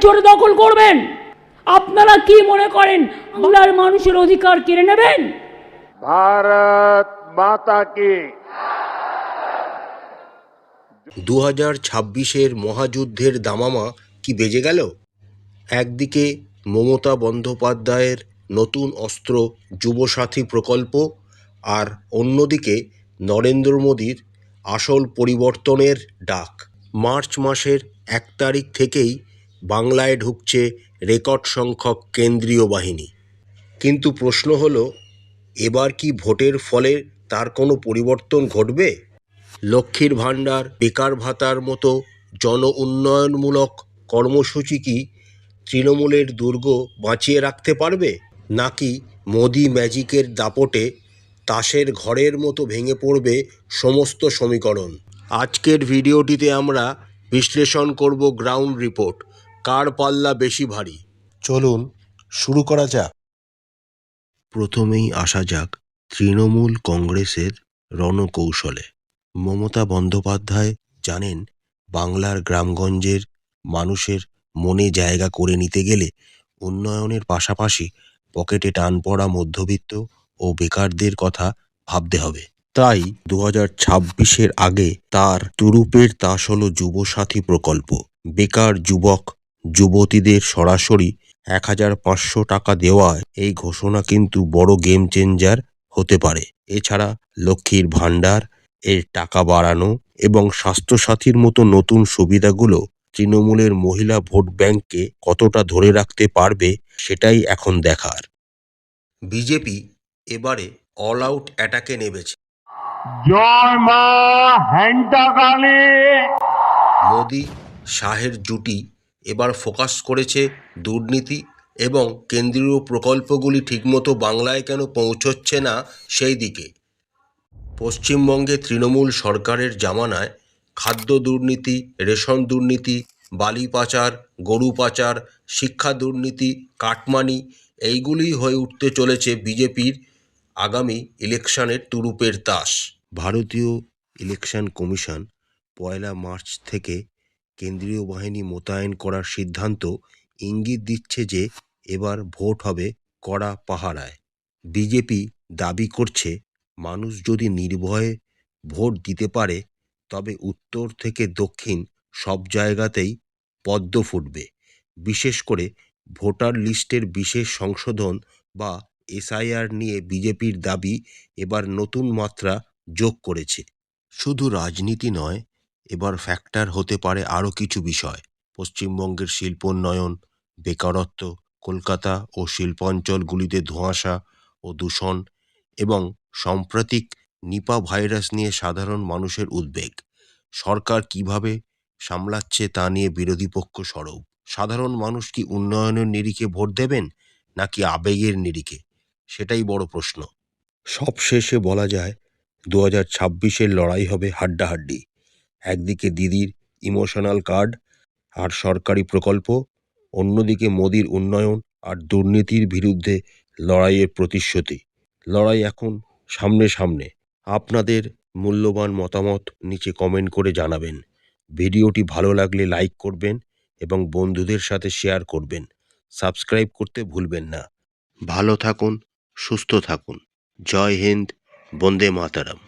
জোরে দখল করবেন? আপনারা কি মনে করেন বাংলার মানুষের অধিকার কেড়ে নেবেন? भारत माता की 2026-এর মহাযুদ্ধের দামামা কি বেজে গেল? একদিকে মমতা বন্দ্যোপাধ্যায়ের নতুন অস্ত্র যুবসাথী প্রকল্প, আর অন্যদিকে নরেন্দ্র মোদীর আসল পরিবর্তনের ডাক। মার্চ মাসের 1 তারিখ থেকেই বাংলায় ঢুকছে রেকর্ড সংখ্যক কেন্দ্রীয় বাহিনী। কিন্তু প্রশ্ন হলো, এবার কি ভোটের ফলে তার কোনো পরিবর্তন ঘটবে? লক্ষ্মীর ভাণ্ডার, বেকার ভাতার মতো জন উন্নয়নমূলক কর্মসূচি কি তৃণমূলের দুর্গ বাঁচিয়ে রাখতে পারবে, নাকি মোদি ম্যাজিকের দাপটে তাসের ঘরের মতো ভেঙে পড়বে সমস্ত সমীকরণ? আজকের ভিডিওটিতে আমরা বিশ্লেষণ করব গ্রাউন্ড রিপোর্ট, কার পাল্লা বেশি ভারী। চলুন শুরু করা যাক। প্রথমেই আসা যাক তৃণমূল কংগ্রেসের রণকৌশলে। মমতা বন্দ্যোপাধ্যায় জানেন, বাংলার গ্রামগঞ্জের মানুষের মনে জায়গা করে নিতে গেলে উন্নয়নের পাশাপাশি পকেটে টান পড়া মধ্যবিত্ত ও বেকারদের কথা ভাবতে হবে। তাই 2026-এর আগে তার তুরুপের তাস হল যুবসাথী প্রকল্প। বেকার যুবক যুবতীদের সরাসরি 1500 টাকা দেওয়ায় এই ঘোষণা কিন্তু বড় গেম চেঞ্জার হতে পারে। এছাড়া লক্ষ্মীর ভাণ্ডার এর টাকা বাড়ানো এবং স্বাস্থ্যসাথীর মতো নতুন সুবিধাগুলো তৃণমূলের মহিলা ভোট ব্যাংককে কতটা ধরে রাখতে পারবে, সেটাই এখন দেখার। বিজেপি এবারে অল আউট অ্যাটাকে নেমেছে। जय मां हैंटा काली মোদি শাহের জুটি এবার ফোকাস করেছে দুর্নীতি এবং কেন্দ্রীয় প্রকল্পগুলি ঠিকমতো বাংলায় কেন পৌঁছচ্ছে না সেই দিকে। পশ্চিমবঙ্গে তৃণমূল সরকারের জামানায় খাদ্য দুর্নীতি, রেশন দুর্নীতি, বালি পাচার, গরু পাচার, শিক্ষা দুর্নীতি, কাটমানি, এইগুলিই হয়ে উঠতে চলেছে বিজেপির আগামী ইলেকশনের তুরুপের তাস। ভারতীয় ইলেকশন কমিশন 1 মার্চ থেকে কেন্দ্রীয় বাহিনী মোতায়েন করার সিদ্ধান্ত ইঙ্গিত দিচ্ছে যে এবার ভোট হবে কড়া পাহারায়। বিজেপি দাবি করছে, মানুষ যদি নির্ভয়ে ভোট দিতে পারে তবে উত্তর থেকে দক্ষিণ সব জায়গাতেই পদ্ম ফুটবে। বিশেষ করে ভোটার লিস্টের বিশেষ সংশোধন বা এসআইআর নিয়ে বিজেপির দাবি এবার নতুন মাত্রা যোগ করেছে। শুধু রাজনীতি নয়, এবার ফ্যাক্টর হতে পারে আরও কিছু বিষয়। পশ্চিমবঙ্গের শিল্পোন্নয়ন, বেকারত্ব, কলকাতা ও শিল্পাঞ্চলগুলিতে ধোঁয়াশা ও দূষণ এবং সাম্প্রতিক নিপা ভাইরাস নিয়ে সাধারণ মানুষের উদ্বেগ। সরকার কিভাবে সামলাচ্ছে তা নিয়ে বিরোধী পক্ষ সরব। সাধারণ মানুষ কি উন্নয়নের নিরিখে ভোট দেবেন নাকি আবেগের নিরিখে, সেটাই বড় প্রশ্ন। সবশেষে বলা যায়, 2026-এর লড়াই হবে হাড্ডাহাড্ডি। একদিকে দিদির ইমোশনাল কার্ড আর সরকারি প্রকল্প, অন্যদিকে মোদির উন্নয়ন আর দুর্নীতির বিরুদ্ধে লড়াইয়ের প্রতিশ্রুতি। লড়াই এখন সামনে সামনে। আপনাদের মূল্যবান মতামত নিচে কমেন্ট করে জানাবেন। ভিডিওটি ভালো লাগলে লাইক করবেন এবং বন্ধুদের সাথে শেয়ার করবেন। সাবস্ক্রাইব করতে ভুলবেন না। ভালো থাকুন, সুস্থ থাকুন। জয় হিন্দ, বন্দে মাতরম।